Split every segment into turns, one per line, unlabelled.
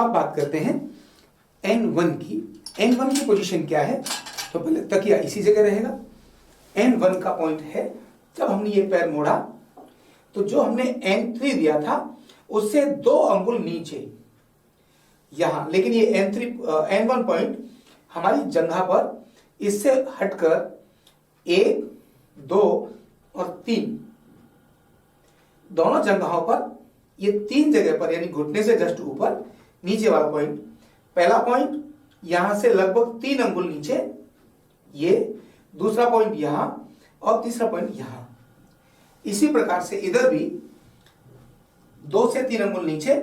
अब बात करते हैं N1 की। N1 की पोजीशन क्या है? तो पहले तकिया इसी जगह रहेगा। N1 का पॉइंट है जब हमने ये पैर मोड़ा तो जो हमने N3 दिया था उससे 2 अंगुल नीचे यहां, लेकिन ये N1 पॉइंट हमारी जंघा पर इससे हटकर 1, 2 और 3 दोनों जंघाओं पर, ये 3 जगह पर यानी घुटने से जस्ट ऊपर नीचे वाला पॉइंट, पहला पॉइंट यहां से लगभग 3 अंगुल नीचे, ये दूसरा पॉइंट यहां और तीसरा पॉइंट यहां। इसी प्रकार से इधर भी 2 से 3 अंगुल नीचे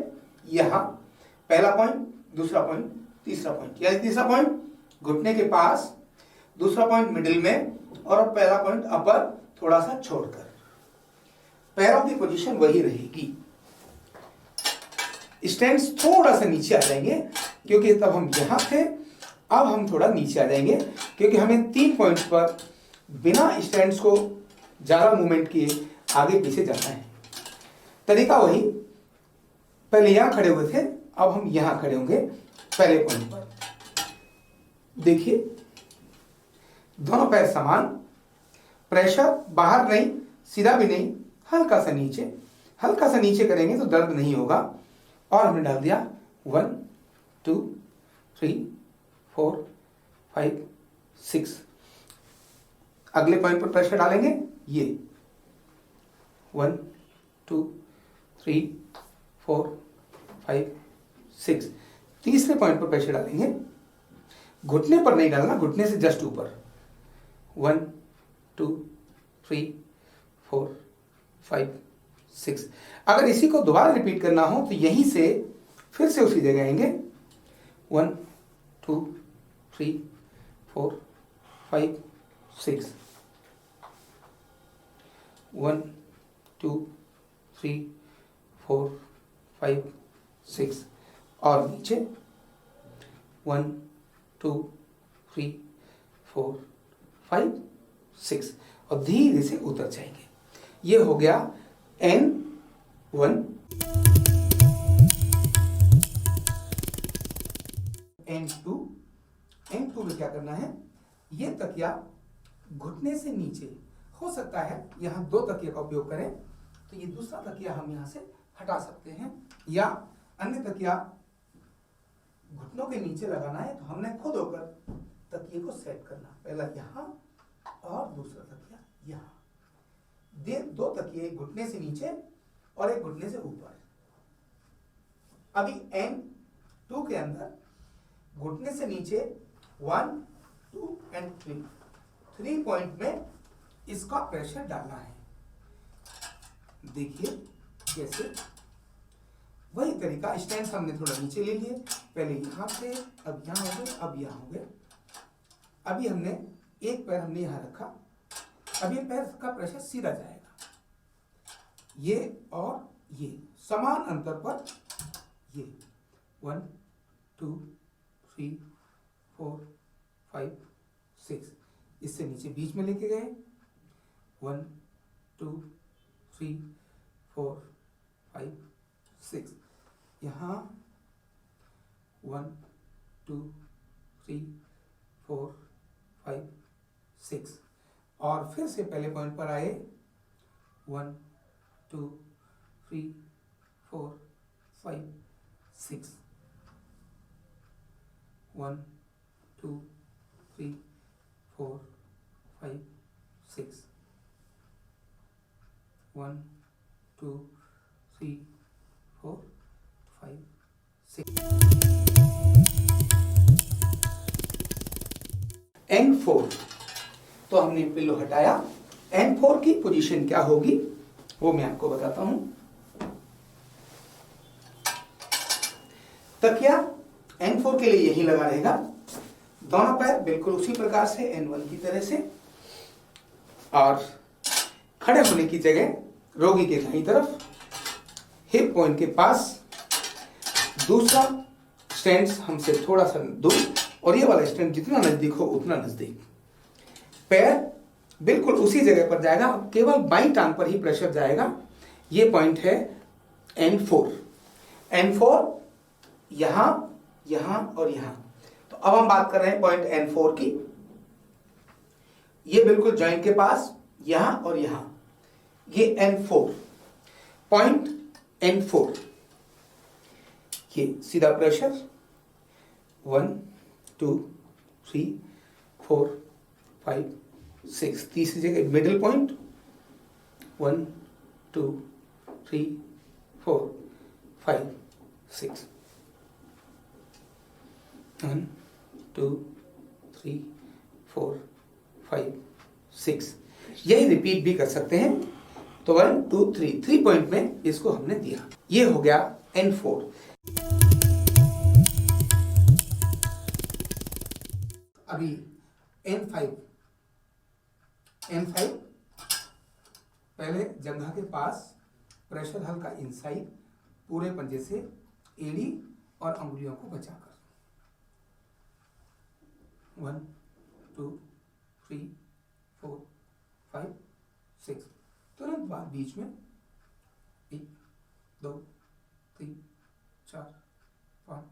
यहां पहला पॉइंट, दूसरा पॉइंट, तीसरा पॉइंट, यानी तीसरा पॉइंट घुटने के पास, दूसरा पॉइंट मिडिल में और पहला पॉइंट अपर थोड़ा सा छोड़कर। पैरों की पोजीशन वही रहेगी। स्टैंड्स थोड़ा सा नीचे आ जाएंगे क्योंकि तब हम यहां थे, अब हम थोड़ा नीचे आ जाएंगे क्योंकि हमें 3 पॉइंट्स पर बिना स्टैंड्स को ज्यादा मूवमेंट किए आगे पीछे जाना है। तरीका वही, पहले यहां खड़े हुए थे, अब हम यहां खड़े होंगे पहले पॉइंट पर। देखिए दोनों पैर समान, प्रेशर बाहर नहीं, सीधा भी नहीं, हल्का सा नीचे। हल्का सा नीचे करेंगे तो दर्द नहीं होगा। और हमने डाल दिया 1 2 3 4 5 6। अगले पॉइंट पर प्रेशर डालेंगे, ये 1 2 3 4 5 6। तीसरे पॉइंट पर प्रेशर डालेंगे, घुटने पर नहीं डालना, घुटने से जस्ट ऊपर। 1 2 3 4 5 6। अगर इसी को दोबारा रिपीट करना हो तो यहीं से फिर से उसी जगह आएंगे। 1 2 3 4 5 6। 1 2 3 4 5 6 और नीचे 1 2 3 4 5 6 और धीरे से उतर जाएंगे। ये हो गया N1। N2 में क्या करना है, ये तकिया घुटने से नीचे, हो सकता है यहां 2 तकिया का उपयोग करें तो ये दूसरा तकिया हम यहां से हटा सकते हैं, या अन्य तकिया घुटनों के नीचे लगाना है तो हमने खुद होकर तकिए को सेट करना, पहला यहां और दूसरा तकिया यहां। 2 तकिए घुटने से नीचे और एक घुटने से ऊपर। अभी N2 के अंदर घुटने से नीचे 1 2 and 3 पॉइंट में इसका प्रेशर डालना है। देखिए कैसे, वही तरीका, स्टैंड हमने थोड़ा नीचे ले लिए, पहले यहां थे, अब यहां हो गए, अब यहां हो गए। अभी हमने एक पैर हमने यहां रखा, अब ये पैर का प्रेशर सीधा जाएगा, ये और ये समान अंतर पर, ये 1 2 3 4 5 6, इससे नीचे बीच में लेके गए, 1 2 3 4 5 6, यहाँ 1 2 3 4 5 6 और फिर से पहले पॉइंट पर आए, 1 2 3 4 5 6, 1 2 3 4 5 6, 1 2 3 4 5 6। N4 तो हमने पिल्लो हटाया। N4 की पोजीशन क्या होगी वो मैं आपको बताता हूं। तकिया N4 के लिए यही लगा रहेगा, दोनों पैर बिल्कुल उसी प्रकार से N1 की तरह से, और खड़े होने की जगह रोगी के दाईं तरफ, हिप पॉइंट के पास, दूसरा स्टैंड हमसे थोड़ा सा दूर और ये वाला स्टैंड जितना नजदीक हो उतना नजदीक। पैर बिल्कुल उसी जगह पर जाएगा, केवल बाईं टांग पर ही प्रेशर जाएगा। ये पॉइंट है N4। N4 यहां, यहां और यहां। तो अब हम बात कर रहे हैं पॉइंट N4 की। ये बिल्कुल जॉइंट के पास, यहां और यहां, ये N4, पॉइंट N4। ये सीधा प्रेशर 1 2 3 4 5 6, तीसरी जगह मिडिल पॉइंट 1 2 3 4 5 6, 1 2 3 4 5 6। यही रिपीट भी कर सकते हैं। तो 1 2 3, 3 पॉइंट में इसको हमने दिया। ये हो गया N4। अभी N5, N5 पहले जंघा के पास प्रेशर हल्का इनसाइड, पूरे पंजे से एड़ी और अंगुलियों को बचाकर 1 2 3 4 5 6। तुरंत बाद बीच में 1 2 3 4 5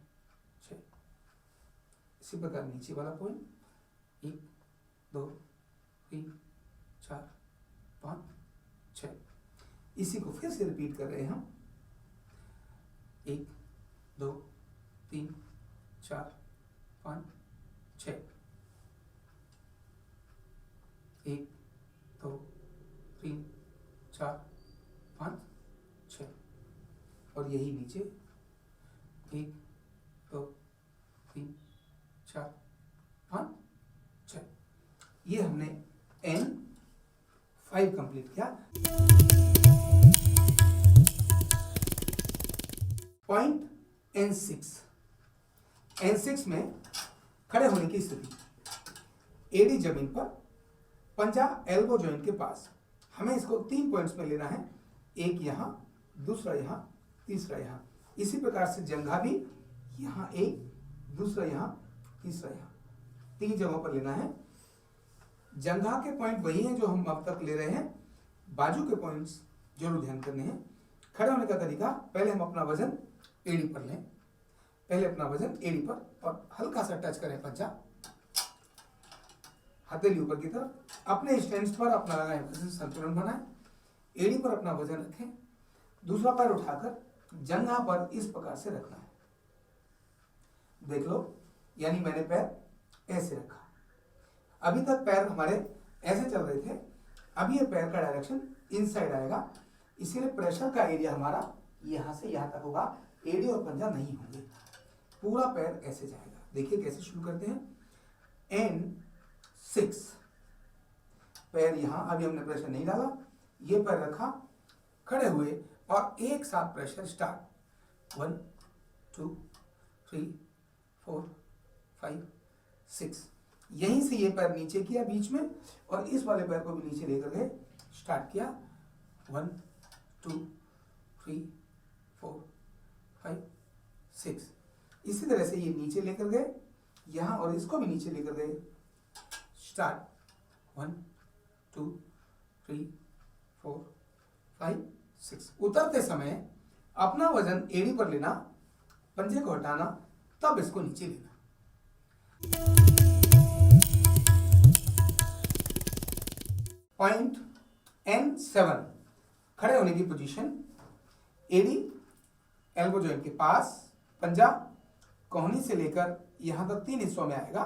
6। इसी प्रकार नीचे वाला पॉइंट 1 2 3 4 5 6। इसी को फिर से रिपीट कर रहे हैं हम। 1 2 3 4 5 6, 1 2 3 4 5 6। और यही नीचे 1 2 3 4 5 6। ये हमने N5 कंप्लीट किया। पॉइंट N6, N6 में खड़े होने की स्थिति, एडी जमीन पर, पंजा एल्बो जॉइंट के पास। हमें इसको 3 पॉइंट्स में लेना है, एक यहां, दूसरा यहां, तीसरा यहां। इसी प्रकार से जंघा भी यहां एक, दूसरा यहां, तीसरा यहां, 3 जगहों पर लेना है। जंघा के पॉइंट वही हैं जो हम अब तक ले रहे हैं, बाजू के पॉइंट्स जरूर ध्यान करने हैं। खड़े होने का तरीका, पहले हम अपना वजन एड़ी पर लें, पहले अपना वजन एड़ी पर और हल्का सा टच करें पंजा, हथेली ऊपर की तरफ। अपने स्टैंड पर अपना वजन संतुलन बनाएं, एड़ी पर अपना वजन रखें, दूसरा पैर उठाकर जंघा पर इस प्रकार से रखना है। देख लो, यानी मैंने पैर ऐसे रखा। अभी तक पैर हमारे ऐसे चल रहे थे, अभी ये पैर का डायरेक्शन इनसाइड आएगा, इसीलिए प्रेशर का एरिया हमारा यहां से यहां तक होगा, एड़ी और पंजा नहीं होंगे, पूरा पैर ऐसे जाएगा। देखिए कैसे शुरू करते हैं। N6, पैर यहां, अभी हमने प्रेशर नहीं डाला, ये पैर रखा, खड़े हुए और एक साथ प्रेशर स्टार्ट। 1 2 3 4 5 6। यहीं से ये पैर नीचे किया बीच में, और इस वाले पैर को भी नीचे लेकर गए, स्टार्ट किया। 1 2 3 4 5 6। इसी तरह से ये नीचे लेकर गए यहां, और इसको भी नीचे लेकर गए, स्टार्ट। 1 2 3 4 5 6। उतरते समय अपना वजन एड़ी पर लेना, पंजे को हटाना, तब इसको नीचे लेना। पॉइंट N7, खड़े होने की पोजीशन, एड़ी एल्बो जॉइंट के पास, पंजा कोहनी से लेकर यहां तक 3 हिस्सों में आएगा।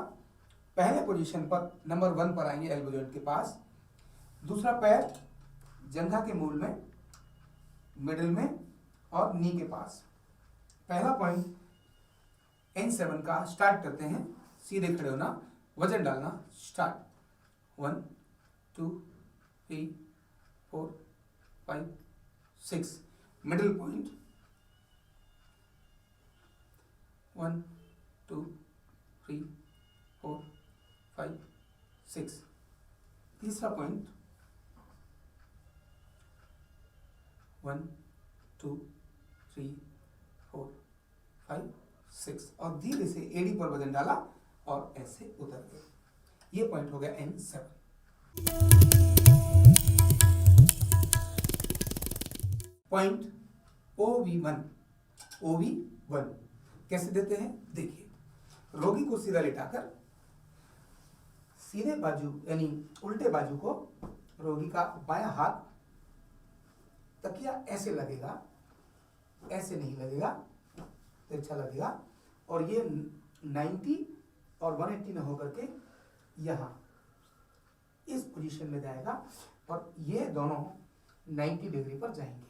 पहले पोजीशन पर नंबर 1 पर आएंगे एल्बो जॉइंट के पास, दूसरा पैर जंघा के मूल में, मिडिल में और नी के पास। पहला पॉइंट N7 का स्टार्ट करते हैं। सीधे खड़े होना, वजन डालना, स्टार्ट। 1 2 3 4 5 6। Middle point 1 2 3 4 5 6। तीसरा पॉइंट 1 2 3 4 5 6, और धीरे से एड़ी पर वजन डाला और ऐसे उतर गए। ये पॉइंट हो गया N7। पॉइंट OV1, OV1 कैसे देते हैं देखिए, रोगी को सीधा लिटाकर सीधे बाजू यानी उल्टे बाजू को रोगी का बायां हाथ तकिया ऐसे लगेगा, ऐसे नहीं लगेगा, तिरछा लगेगा, और ये 90 और 180 में होकर के यहाँ इस पोजीशन में जाएगा और ये दोनों 90 डिग्री पर जाएंगे।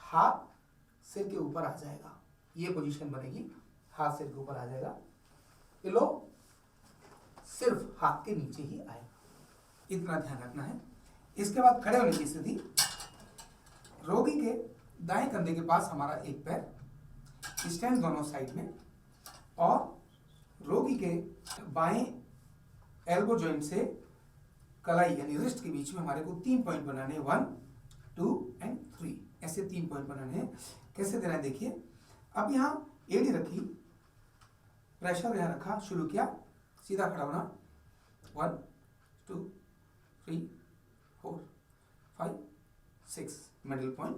हाथ सिर के ऊपर आ जाएगा, ये पोजीशन बनेगी, हाथ सिर के ऊपर आ जाएगा, पिलो सिर्फ हाथ के नीचे ही आएगा, इतना ध्यान रखना है। इसके बाद खड़े होने की स्थिति, रोगी के दाएं कंधे के पास हमारा एक पैर, स्टैंड दोनों साइड में, और रोगी के बाएं एल्बो जॉइंट से कलाई यानी रिस्ट के बीच में हमारे को 3 पॉइंट बनाने हैं, 1, 2 एंड 3, ऐसे 3 पॉइंट बनाने हैं। कैसे देना है देखिए, अब यहाँ एडी रखी, प्रेशर यहाँ रखा, शुरू किया, सीधा खड़ा होना, 1, 2, 3, 4, 5, 6, मिडिल पॉइंट,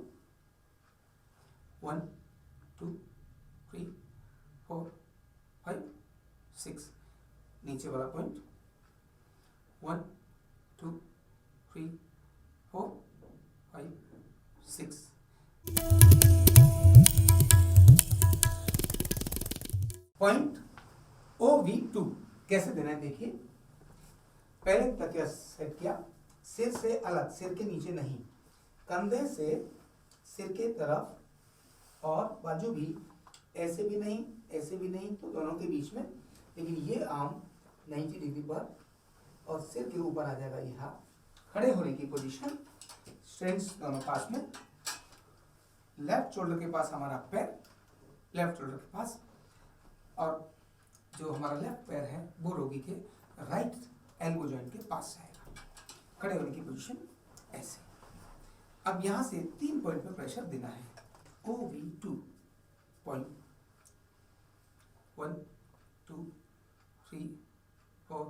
1, 2, 3, 4, 5, 6, नीचे वाला पॉइंट, 1, 2, 3, 4, 5, 6। पॉइंट OV2 कैसे देना है देखिए, पहले तकिया सेट किया, सिर से अलग, सिर के नीचे नहीं, कंधे से सिर के तरफ, और बाजू भी ऐसे भी नहीं, ऐसे भी नहीं, तो दोनों के बीच में, लेकिन ये आर्म 90 डिग्री पर और सिर के ऊपर आ जाएगा यहाँ। खड़े होने की पोजीशन, स्ट्रेंड्स दोनों पास में, लेफ्ट शोल्डर के पास हमारा पैर, लेफ्ट शोल्डर के पास, और जो हमारा लेफ्ट पैर है वो रोगी के राइट एल्बो जॉइंट के पास जाएगा। खड़े होने की पोजीशन ऐसे। अब यहाँ से 3 पॉइंट पे प्रेशर देना है, OV2 point, 1, 2, 3, 4,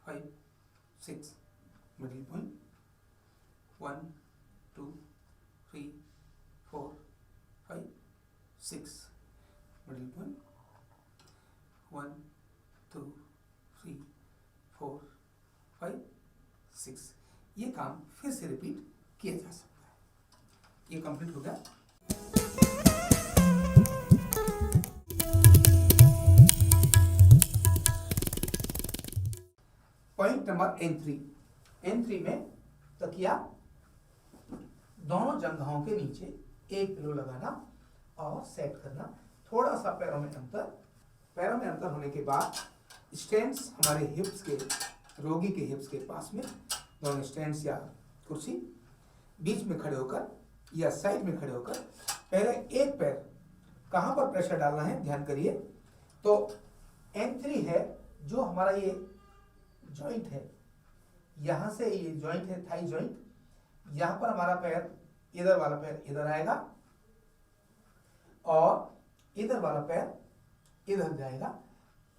5, 6, middle point, 1, 2, 3, 4, 5, 6, middle point, 1, 2, 3, 4, 5, 6। ये काम फिर से रिपीट किया जा सकता है। ये कंप्लीट हो गया। पॉइंट नंबर N3 में तकिया दोनों जंघाओं के नीचे एक पिलो लगाना और सेट करना, थोड़ा सा पैरों में अंतर होने के बाद स्टैंड्स हमारे हिप्स के, रोगी के हिप्स के पास में, दोनों स्टैंड्स या कुर्सी बीच में खड़े होकर या साइड में खड़े होकर, पहले एक पैर कहाँ पर प्रेशर डालना है ध्यान करिए। तो N3 है जो हमारा ये जॉइंट है, यहाँ से ये जॉइंट है थाई जॉइंट, यहाँ पर हमारा पैर, इधर वाला पैर इधर आएगा और इधर वाला पैर इधर जाएगा।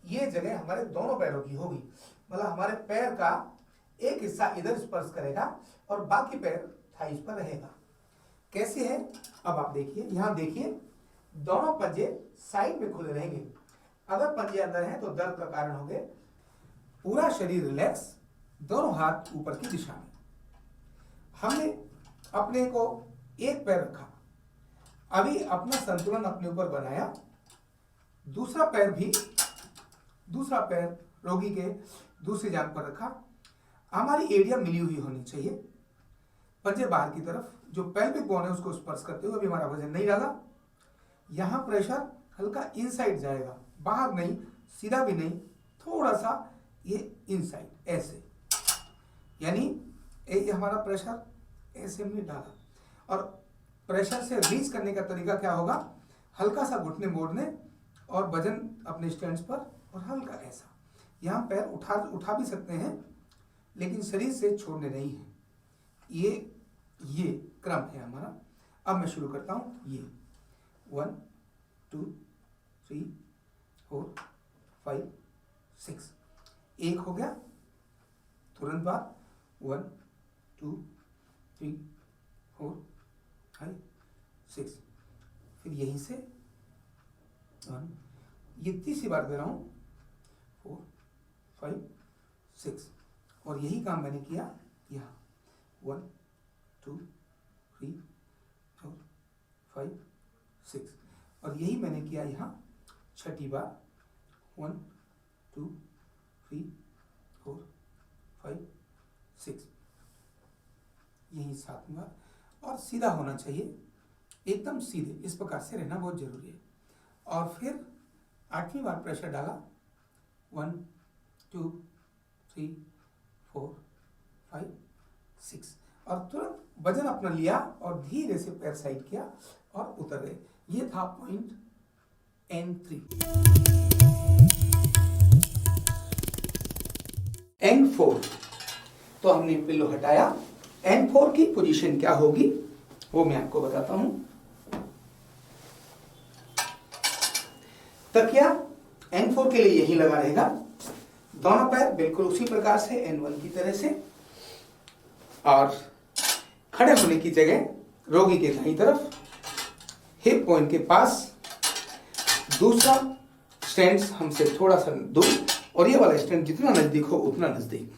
ये जगह हमारे दोनों पैरों की होगी, मतलब हमारे पैर का एक हिस्सा इधर स्पर्श करेगा और बाकी पैर थाइस पर रहेगा। कैसे है अब आप देखिए, यहाँ देखिए दोनों पंजे साइड में खुले रहेंगे, अगर पंजे अंदर हैं तो दर्द का कारण होंगे। पूरा शरीर रिलैक्स, दोनों हाथ ऊपर की दिशा में। हमने अपने को एक पैर रखा, अभी अपना संतुलन अपने ऊपर बनाया, दूसरा पैर रोगी के दूसरी जांघ पर रखा, हमारी एरिया मिली हुई होनी चाहिए, पंजे बाहर की तरफ, जो पेल्विक बोन है उसको स्पर्श करते हुए अभी हमारा वजन नहीं डाला। यहाँ प्रेशर हल्का इनसाइड जाएगा, बाहर नहीं, सीधा भी नहीं, थोड़ा सा ये इनसाइड ऐसे, यानी ये हमारा प्रेशर ऐसे हमने डाला, और प्रेशर से रिलीज करने का तरीका क्या होगा, हल्का सा घुटने मोड़ने और वजन अपने स्टैंड्स पर, और हल्का ऐसा। यहाँ पैर उठा भी सकते हैं लेकिन शरीर से छोड़ने नहीं है। ये क्रम है हमारा। अब मैं शुरू करता हूँ, ये 1, 2, 3, 4, 5, 6, एक हो गया, तुरंत बाद 1, 2, 3, 4, 5, 6, फिर यहीं से 1, ये तीसरी बार दे रहा हूँ, 4 5 6, और यही काम मैंने किया यहाँ, 1 2 3 4 5 6, और यही मैंने किया यहाँ छठी बार, 1 2 3 4 5 6, यही सातवीं बार। और सीधा होना चाहिए, एकदम सीधे, इस प्रकार से रहना बहुत जरूरी है। और फिर आठवीं बार प्रेशर डाला, 1 2 3 4 5 6, और तुरंत वजन अपना लिया और धीरे से पैर साइड किया और उतर गए। ये था पॉइंट N3। N4, तो हमने पिल्लो हटाया। N4 की पोजीशन क्या होगी वो मैं आपको बताता हूं। तकिया N4 के लिए यही लगा रहेगा, दोनों पैर बिल्कुल उसी प्रकार से N1 की तरह से, और खड़े होने की जगह रोगी के दाईं तरफ, हिप पॉइंट के पास, दूसरा स्टैंड हमसे थोड़ा सा दूर, और ये वाला स्टैंड जितना नजदीक हो उतना नजदीक।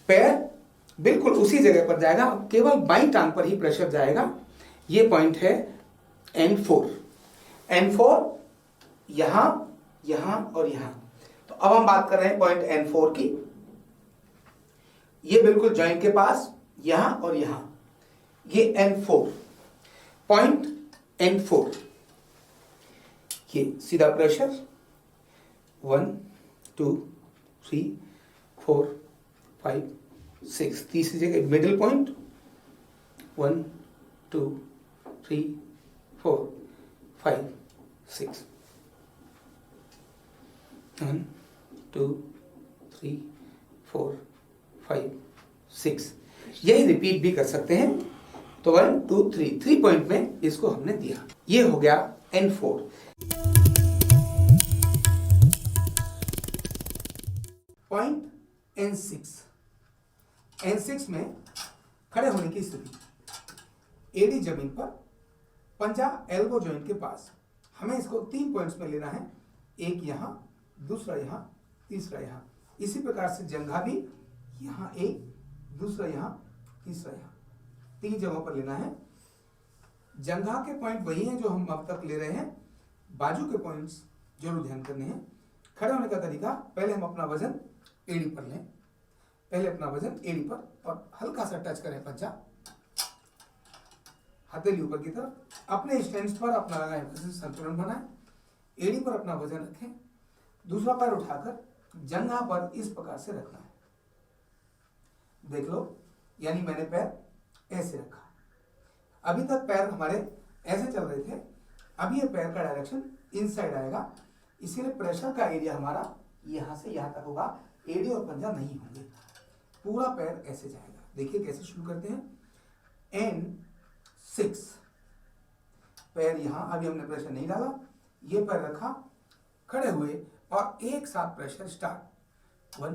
पैर बिल्कुल उसी जगह पर जाएगा, केवल बाईं टांग पर ही प्रेशर जाएगा। ये पॉइंट है N4। N4 यहां, यहां और यहां। तो अब हम बात कर रहे हैं पॉइंट N4 की। ये बिल्कुल जॉइंट के पास, यहां और यहां, ये N4 पॉइंट। N4 ये सीधा प्रेशर 1 2 3 4 5 6, तीसरी जगह मिडिल पॉइंट 1 2 3 4 5 6, 1 2 3 4 5 6, यही रिपीट भी कर सकते हैं। तो 1 2 3 पॉइंट में इसको हमने दिया। ये हो गया N4। Point N6। N6 में खड़े होने की स्थिति, एडी जमीन पर, पंजा एल्बो जॉइंट के पास। हमें इसको 3 पॉइंट्स में लेना है, एक यहां, दूसरा यहां, तीसरा यहां। इसी प्रकार से जंघा भी यहां एक, दूसरा यहां, तीसरा यहां, 3 जगहों पर लेना है। जंघा के पॉइंट वही हैं जो हम अब तक ले रहे हैं, बाजू के पॉइंट्स जरूर ध्यान करने हैं। खड़े होने का तरीका, पहले हम अपना वजन एड़ी पर लें, पहले अपना वजन एड़ी पर, और हल्का सा टच करें पंजा, हथेली ऊपर की तरफ, अपने स्टैंड पर अपना लगाएं वजन, संतुलन बनाएं, एड़ी पर अपना वजन रखें, दूसरा पैर उठाकर जंघा पर इस प्रकार से रखना है। देख लो, यानी मैंने पैर ऐसे रखा। अभी तक पैर हमारे ऐसे चल रहे थे, अभी ये पैर का डायरेक्शन इनसाइड आएगा, इसीलिए प्रेशर का एरिया हमारा यहां से यहां तक होगा, एड़ी और पंजा नहीं होंगे, पूरा पैर ऐसे जाएगा। देखिए कैसे शुरू करते हैं। N6, पैर यहां, अभी हमने प्रेशर नहीं डाला, ये पैर रखा, खड़े हुए और एक साथ प्रेशर स्टार्ट, 1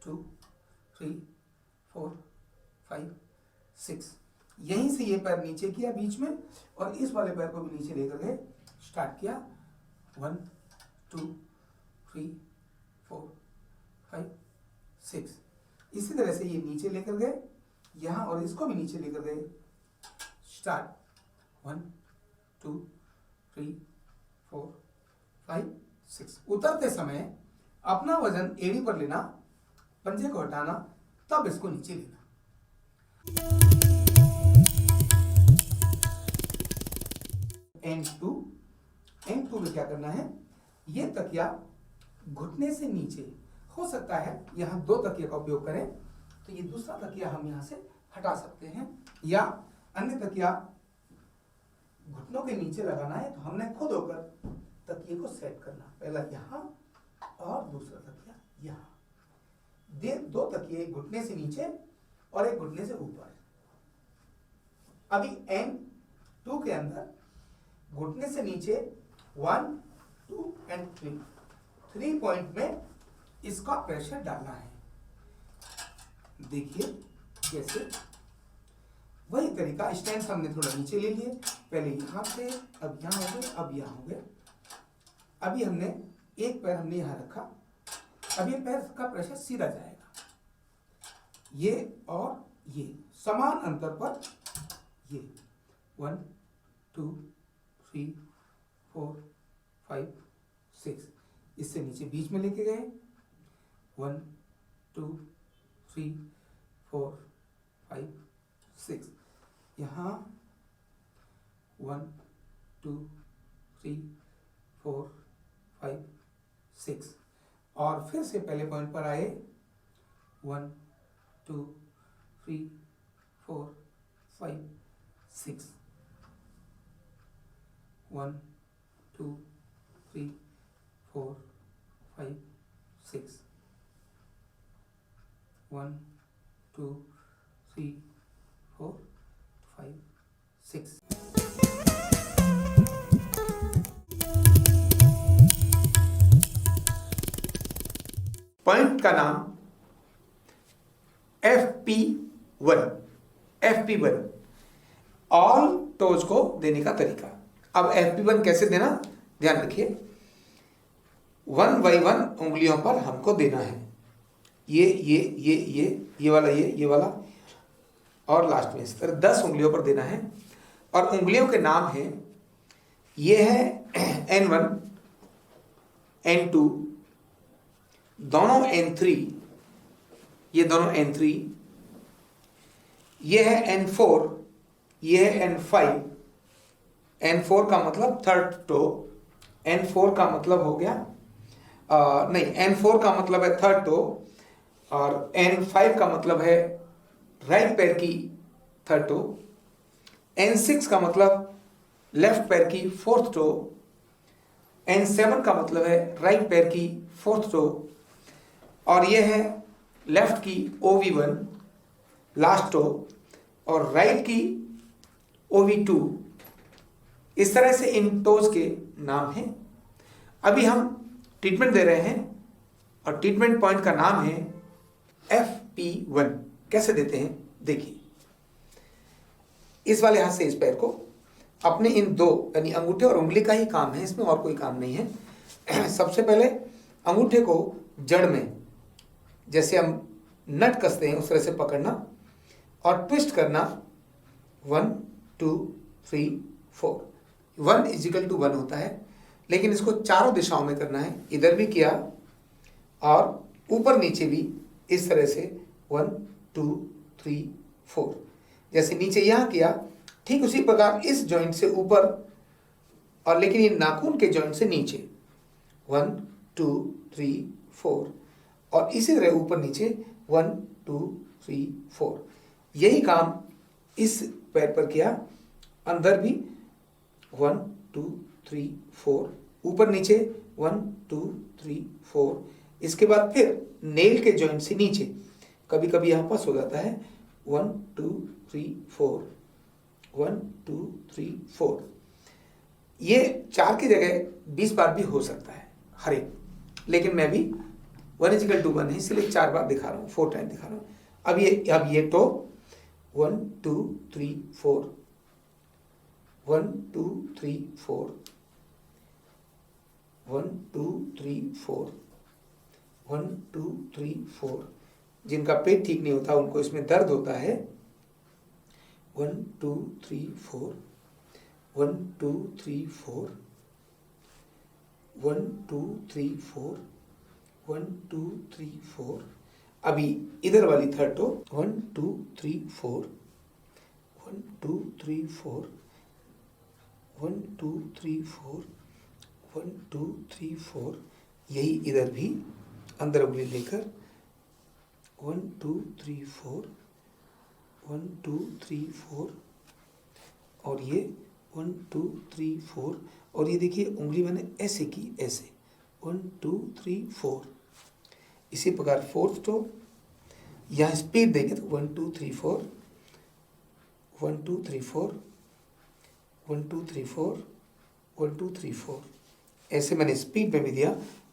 2 3 4 5 6, यहीं से ये पैर नीचे किया बीच में, और इस वाले पैर को भी नीचे लेकर गए, स्टार्ट किया, 1 2 3 4 5 6, इसी तरह से ये नीचे लेकर गए यहां, और इसको भी नीचे लेकर गए, स्टार्ट, 1 2 3 4 5 6। उतरते समय अपना वजन एड़ी पर लेना, पंजे को हटाना, तब इसको नीचे लेना। N2 में क्या करना है, ये तकिया घुटने से नीचे, हो सकता है यहां 2 तकिया का उपयोग करें, तो ये दूसरा तकिया हम यहां से हटा सकते हैं, या अन्य तकिया घुटनों के नीचे लगाना है तो हमने खुद होकर तकिए को सेट करना, पहला यहां और दूसरा तकिया यहां। 2 तकिए, घुटने से नीचे और एक घुटने से ऊपर। अभी N2 के अंदर घुटने से नीचे 1 2 एंड 3 पॉइंट में इसका प्रेशर डालना है। देखिए कैसे, वही तरीका, स्टैंड हमने थोड़ा नीचे ले लिए, पहले यहां से, अब यहां हो गए, अब यहां हो गए। अभी हमने एक पैर हमने यहाँ रखा, अब ये पैर का प्रेशर सीधा जाएगा, ये और ये समान अंतर पर, ये 1 2 3 4 5 6, इससे नीचे बीच में लेके गए 1 2 3 4 5 6, यहाँ 1 2 3 4 5 6, और फिर से पहले पॉइंट पर आए 1 2 3 4 5 6, 1 2 3 4 5 6, 1 2 3 4 5 6। पॉइंट का नाम FP1, FP1 ऑल टोज को देने का तरीका। अब FP1 कैसे देना, ध्यान रखिए, 1 बाई 1 उंगलियों पर हमको देना है, ये वाला, ये वाला, और लास्ट में इस तरह 10 उंगलियों पर देना है। और उंगलियों के नाम है, ये है N1 N2, दोनों N3, ये दोनों N3, ये है N4, ये है N5, N4 का मतलब थर्ड टो, N4 का मतलब हो गया नहीं, N4 का मतलब है थर्ड टो, और N5 का मतलब है राइट पैर की थर्ड टो, N6 का मतलब लेफ्ट पैर की फोर्थ टो, N7 का मतलब है राइट पैर की फोर्थ टो, और यह है लेफ्ट की OV1 लास्ट टो, और राइट की OV2। इस तरह से इन टोज के नाम हैं। अभी हम ट्रीटमेंट दे रहे हैं, और ट्रीटमेंट पॉइंट का नाम है FP1। कैसे देते हैं देखिए, इस वाले हाथ से इस पैर को अपने इन दो यानी अंगूठे और उंगली का ही काम है, इसमें और कोई काम नहीं है। सबसे पहले अंगूठे को जड़ में, जैसे हम नट कसते हैं उस तरह से पकड़ना और ट्विस्ट करना, 1 2 3 4, 1 = 1 होता है, लेकिन इसको चारों दिशाओं में करना है। इधर भी किया और ऊपर नीचे भी इस तरह से 1 2 3 4, जैसे नीचे यहाँ किया ठीक उसी प्रकार इस जॉइंट से ऊपर, और लेकिन ये नाखून के जॉइंट से नीचे 1 2 3 4, और इसी तरह ऊपर नीचे 1 2 3 4। यही काम इस पैर पर किया, अंदर भी 1 2 3 4, ऊपर नीचे 1 2 3 4। इसके बाद फिर नेल के जॉइंट से नीचे, कभी कभी यहाँ पास हो जाता है 1 2 3 4, 1 2 3 4। ये 4 की जगह 20 बार भी हो सकता है हर एक, लेकिन मैं भी 1 = 1 है इसलिए 4 बार दिखा रहा हूँ, 4 टाइम दिखा रहा हूँ। अब ये तो 1 2 3 4, 1 2 3 4, 1 2 3 4, 1 2 3 4। जिनका पेट ठीक नहीं होता उनको इसमें दर्द होता है, 1 2 3 4, 1 2 3 4, 1 2 3 4, 1 2 3 4। अभी इधर वाली थर्ड टो 1 2 3 4, 1 2 3 4, 1 2 3 4, 1 2 3 4। यही इधर भी अंदर उंगली लेकर 1 2 3 4, 1 2 3 4, और ये 1 2 3 4। और ये देखिए उंगली मैंने ऐसे की, ऐसे 1 2 3 4। इसी प्रकार फोर्थ टो, यहाँ स्पीड देंगे तो 1 2 3 4, 1 2 3 4, 1 2 3 4, 1 2 3 4। ऐसे मैंने स्पीड में भी दिया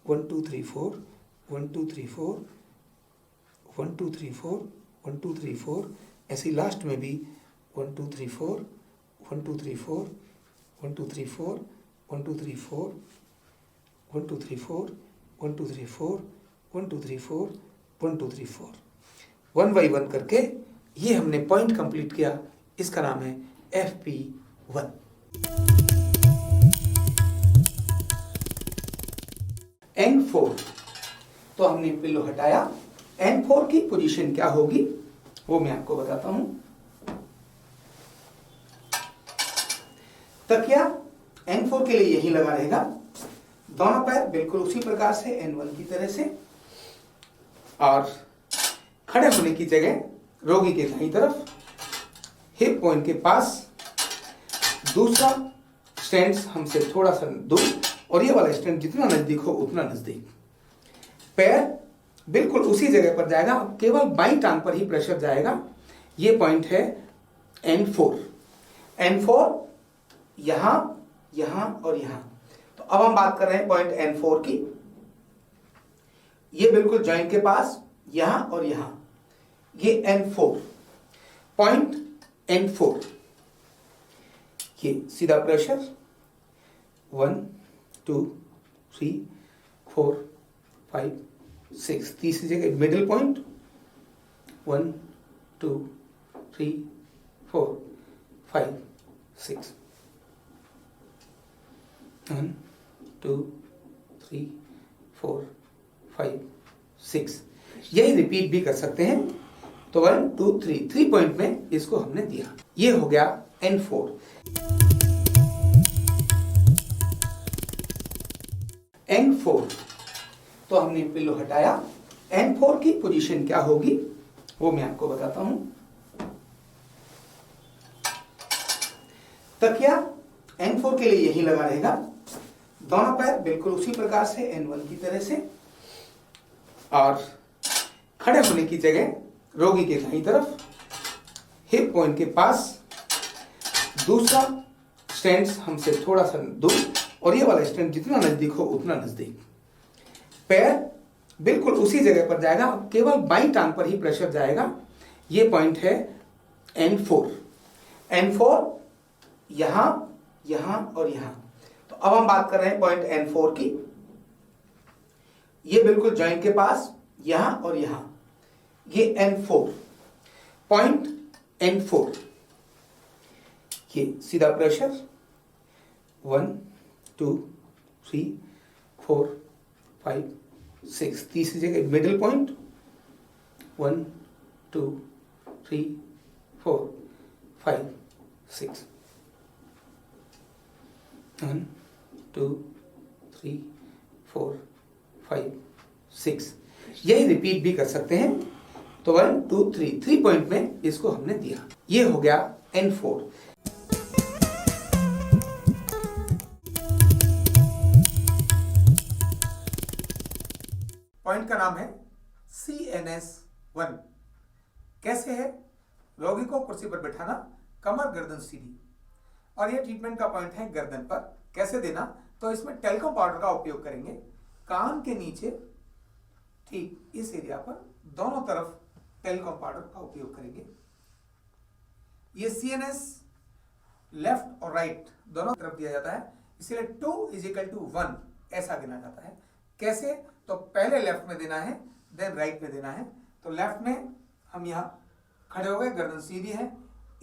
1 2 3 4, 1 2 3 4, 1 2 3 4, 1 2 3 4। ऐसे लास्ट में भी 1 2 3 4, 1 2 3 4, 1 2 3 4, 1 2 3 4, 1 2 3 4 1 2 3 4 1 2 3 4 1 2 3 4 1 बाई 1 करके ये हमने पॉइंट कंप्लीट किया। इसका नाम है FP1। N4 तो हमने पिल्लो हटाया। N4 की पोजीशन क्या होगी वो मैं आपको बताता हूं। तकिया N4 के लिए यही लगा रहेगा, दोनों पैर बिल्कुल उसी प्रकार से N1 की तरह से, और खड़े होने की जगह रोगी के दाईं तरफ हिप पॉइंट के पास, दूसरा स्टैंड हमसे थोड़ा सा दूर और ये वाला स्टैंड जितना नजदीक हो उतना नजदीक। पैर बिल्कुल उसी जगह पर जाएगा, केवल बाईं टांग पर ही प्रेशर जाएगा। ये पॉइंट है N4। N4 यहां, यहां और यहां। तो अब हम बात कर रहे हैं पॉइंट N4 की। ये बिल्कुल जॉइंट के पास यहां और यहां, ये N4 पॉइंट। N4 ये सीधा प्रेशर 1 2 3 4 5 6, तीसरी जगह मिडिल पॉइंट 1 2 3 4 5 6 1 2 3 4 5 6। यही रिपीट भी कर सकते हैं। तो 1 2 3 पॉइंट में इसको हमने दिया। ये हो गया N4। N4 तो हमने पिल्लो हटाया। N4 की पोजीशन क्या होगी वो मैं आपको बताता हूं। तकिया N4 के लिए यही लगा रहेगा, दोनों पैर बिल्कुल उसी प्रकार से N1 की तरह से, और खड़े होने की जगह रोगी के दाईं तरफ हिप पॉइंट के पास, दूसरा स्टैंड हमसे थोड़ा सा दूर और ये वाला स्टैंड जितना नजदीक हो उतना नजदीक। पैर बिल्कुल उसी जगह पर जाएगा, केवल बाईं टांग पर ही प्रेशर जाएगा। ये पॉइंट है N4। N4 यहां, यहां और यहां। तो अब हम बात कर रहे हैं पॉइंट N4 की। ये बिल्कुल जॉइंट के पास यहां और यहां, ये N4 पॉइंट। N4 ये सीधा प्रेशर 1 2 3 4 5 6, तीसरी जगह मिडिल पॉइंट 1 2 3 4 5 6 1 2 3 4 5 6। यही रिपीट भी कर सकते हैं। तो 1 2 3 पॉइंट में इसको हमने दिया। ये हो गया N4। पॉइंट का नाम है CNS1। कैसे है? रोगी को कुर्सी पर बैठाना, कमर गर्दन सीधी, और ये ट्रीटमेंट का पॉइंट है गर्दन पर। कैसे देना? तो इसमें टेल्को पाउडर का उपयोग करेंगे। कान के नीचे ठीक इस एरिया पर दोनों तरफ टेल्को पाउडर का उपयोग करेंगे। ये CNS लेफ्ट और राइट दोनों तरफ दिया जाता है, इसलिए 2 = 1 ऐसा गिना जाता है। कैसे? तो पहले लेफ्ट में देना है, देन राइट में देना है। तो लेफ्ट में हम यहां खड़े हो गए, गर्दन सीधी है,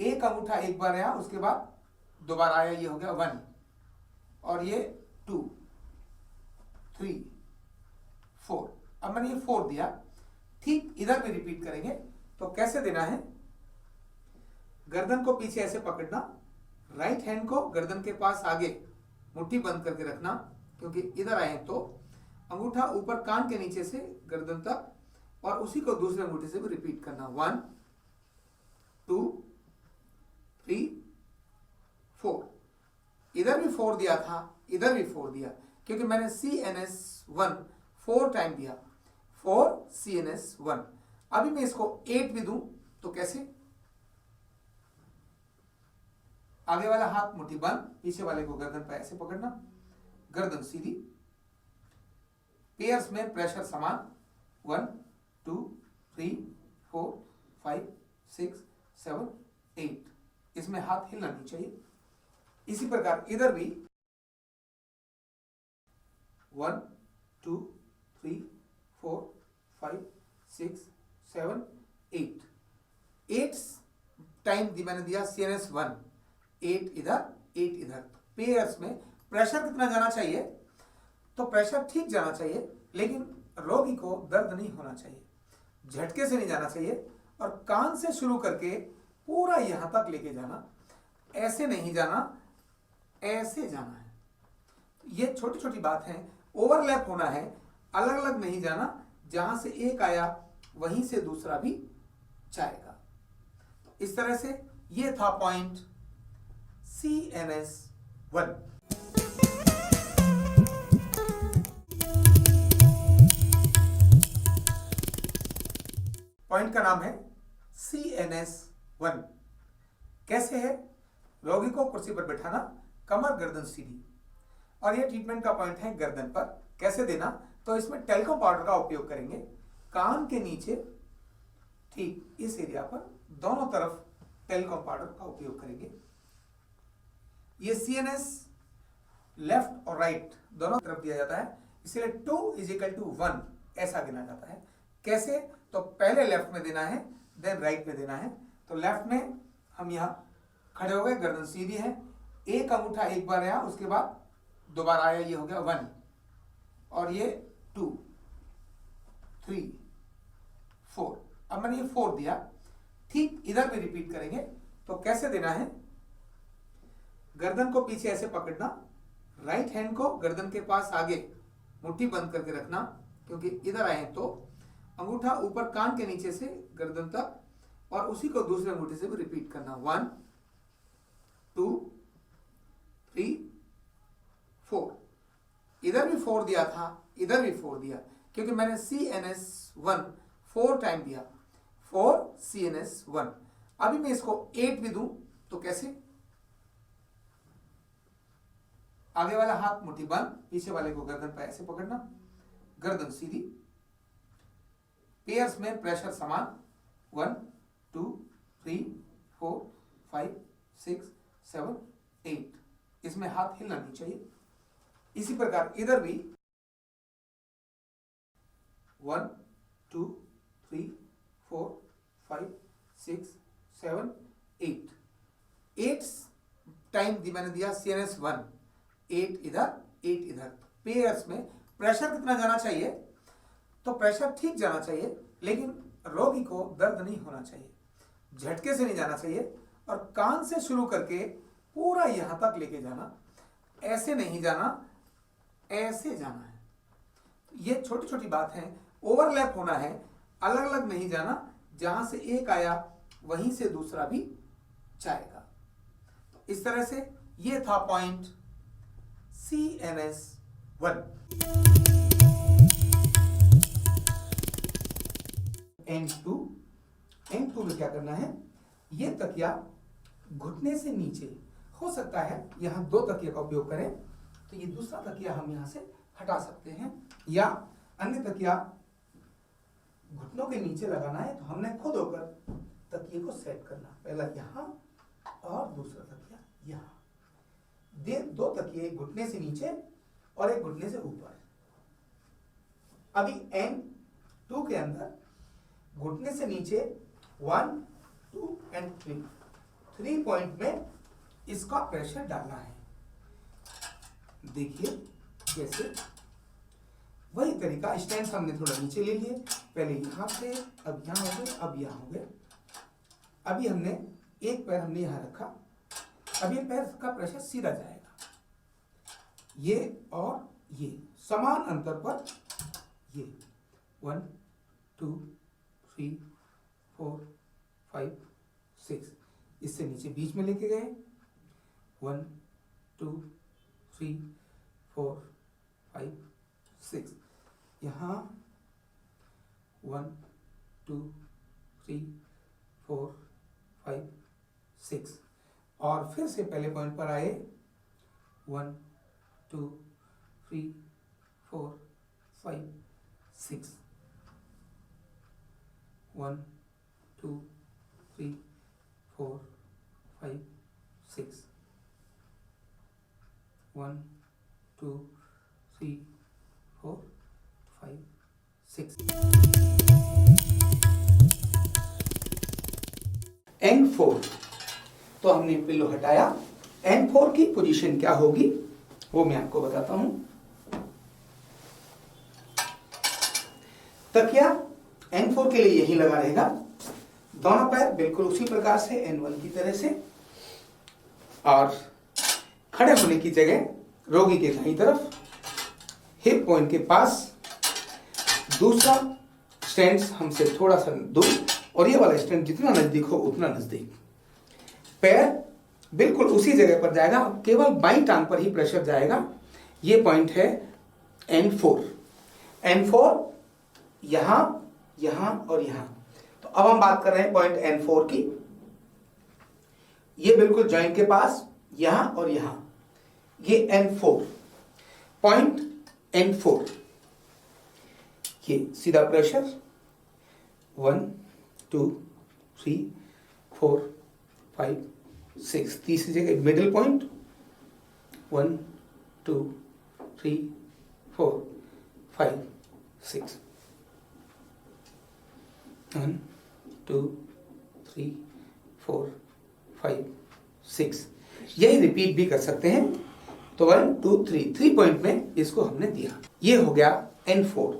एक अंगूठा एक बार आया, उसके बाद दोबारा आया, ये हो गया 1, और ये 2 3 4। अब मैंने ये 4 दिया। ठीक इधर भी रिपीट करेंगे। तो कैसे देना है? गर्दन को पीछे ऐसे पकड़ना, राइट हैंड को गर्दन के पास आगे मुट्ठी बंद करके रखना, क्योंकि इधर आए तो अंगूठा ऊपर कान के नीचे से गर्दन तक, और उसी को दूसरे अंगूठे से भी रिपीट करना। 1 2 3 4। इधर भी 4 दिया था, इधर भी 4 दिया, क्योंकि मैंने CNS1 4 टाइम दिया। 4 CNS1। अभी मैं इसको 8 भी दूं तो कैसे? आगे वाला हाथ मुट्ठी बंद, पीछे वाले को गर्दन पर ऐसे पकड़ना, गर्दन सीधी, पेयर्स में प्रेशर समान। 1 2 3 4 5 6 7 8। इसमें हाथ हिलना नहीं चाहिए। इसी प्रकार इधर भी 1 2 3 4 5 6 7 8 8 टाइम मैंने दिया CNS1, 8 इधर 8 इधर। पेयर्स में प्रेशर कितना जाना चाहिए? तो प्रेशर ठीक जाना चाहिए, लेकिन रोगी को दर्द नहीं होना चाहिए, झटके से नहीं जाना चाहिए, और कान से शुरू करके पूरा यहां तक लेके जाना, ऐसे नहीं जाना, ऐसे जाना है। ये छोटी छोटी बात है, ओवरलैप होना है, अलग अलग नहीं जाना, जहां से एक आया वहीं से दूसरा भी जाएगा। तो इस तरह से ये था पॉइंट CNS1। पॉइंट का नाम है CNS1। कैसे है? रोगी को कुर्सी पर बैठाना, कमर गर्दन सीधी, और ये ट्रीटमेंट का पॉइंट है गर्दन पर। कैसे देना? तो इसमें टेल्को पाउडर का उपयोग करेंगे, कान के नीचे ठीक इस एरिया पर दोनों तरफ टेल्को पाउडर का उपयोग करेंगे। ये CNS लेफ्ट और राइट दोनों तरफ दिया जाता है, इसलिए 2 = 1 ऐसा गिना जाता है। कैसे? तो पहले लेफ्ट में देना है, देन राइट में देना है। तो लेफ्ट में हम यहां खड़े हो गए, गर्दन सीधी है, एक अंगूठा एक बार आया, उसके बाद दोबारा आया, ये हो गया 1, और ये 2 3 4। अब मैंने ये 4 दिया, ठीक इधर भी रिपीट करेंगे। तो कैसे देना है? गर्दन को पीछे ऐसे पकड़ना, राइट हैंड को गर्दन के पास आगे मुट्ठी बंद करके रखना, क्योंकि इधर आए तो अंगूठा ऊपर कान के नीचे से गर्दन तक, और उसी को दूसरे अंगूठे से भी रिपीट करना, 1 2 3 4। इधर भी 4 दिया था, इधर भी 4 दिया, क्योंकि मैंने CNS1 4 टाइम दिया, 4 CNS1। अभी मैं इसको 8 भी दूं तो कैसे? आगे वाला हाथ मुट्ठी बंद, पीछे वाले को गर्दन पर ऐसे पकड़ना, गर्दन सीधी, पेयर्स में प्रेशर समान, 1 2 3 4 5 6 7 8। इसमें हाथ हिलना नहीं चाहिए। इसी प्रकार इधर भी 1 2 3 4 5 6 7 8। 8 टाइम मैंने दिया CNS1, 8 इधर 8 इधर। पेयर्स में प्रेशर कितना जाना चाहिए? तो प्रेशर ठीक जाना चाहिए, लेकिन रोगी को दर्द नहीं होना चाहिए, झटके से नहीं जाना चाहिए, और कान से शुरू करके पूरा यहां तक लेके जाना, ऐसे नहीं जाना, ऐसे जाना है। ये छोटी छोटी बात है, ओवरलैप होना है, अलग अलग नहीं जाना, जहां से एक आया वहीं से दूसरा भी जाएगा। तो इस तरह से ये था पॉइंट CNS1। N2 में क्या करना है? ये तकिया घुटने से नीचे हो सकता है, यहां 2 तकिया का उपयोग करें, तो ये दूसरा तकिया हम यहां से हटा सकते हैं, या अन्य तकिया घुटनों के नीचे लगाना है तो हमने खुद होकर तकिए को सेट करना, पहला यहां और दूसरा तकिया यहां। 2 तकिए, घुटने से नीचे और एक घुटने से ऊपर। अभी N2 के अंदर घुटने से नीचे 1 2 और 3 पॉइंट में इसका प्रेशर डालना है। देखिए कैसे, वही तरीका, स्टैंड हमने थोड़ा नीचे ले लिए, पहले यहां से, अब यहां हो गए, अब यहां हो गए। अभी हमने एक पैर हमने यहां रखा, अब ये पैर का प्रेशर सीधा जाएगा, ये और ये समान अंतर पर, ये 1 2 3 4 5 6, इससे नीचे बीच में लेके गए, 1 2 3 4 5 6, यहाँ 1 2 3 4 5 6, और फिर से पहले पॉइंट पर आए, 1 2 3 4 5 6, 1 2 3 4 5 6, 1 2 3 4 5 6। N4 तो हमने पिल्लो हटाया। N4 की पोजीशन क्या होगी वो मैं आपको बताता हूं। तकिया N4 के लिए यही लगा रहेगा, दोनों पैर बिल्कुल उसी प्रकार से N1 की तरह से, और खड़े होने की जगह रोगी के दाईं तरफ हिप पॉइंट के पास, दूसरा स्टैंड हमसे थोड़ा सा दूर, और ये वाला स्टैंड जितना नजदीक हो उतना नजदीक। पैर बिल्कुल उसी जगह पर जाएगा, केवल बाईं टांग पर ही प्रेशर जाएगा। ये पॉइंट है N4। N4 यहां, यहां और यहां। तो अब हम बात कर रहे हैं पॉइंट N4 की। ये बिल्कुल जॉइंट के पास, यहां और यहां, ये N4 पॉइंट। N4 ये सीधा प्रेशर 1 2 3 4 5 6, तीसरी जगह मिडिल पॉइंट 1 2 3 4 5 6, 1 2 3 4 5 6। यही रिपीट भी कर सकते हैं। तो 1 2 3 पॉइंट में इसको हमने दिया। ये हो गया N4।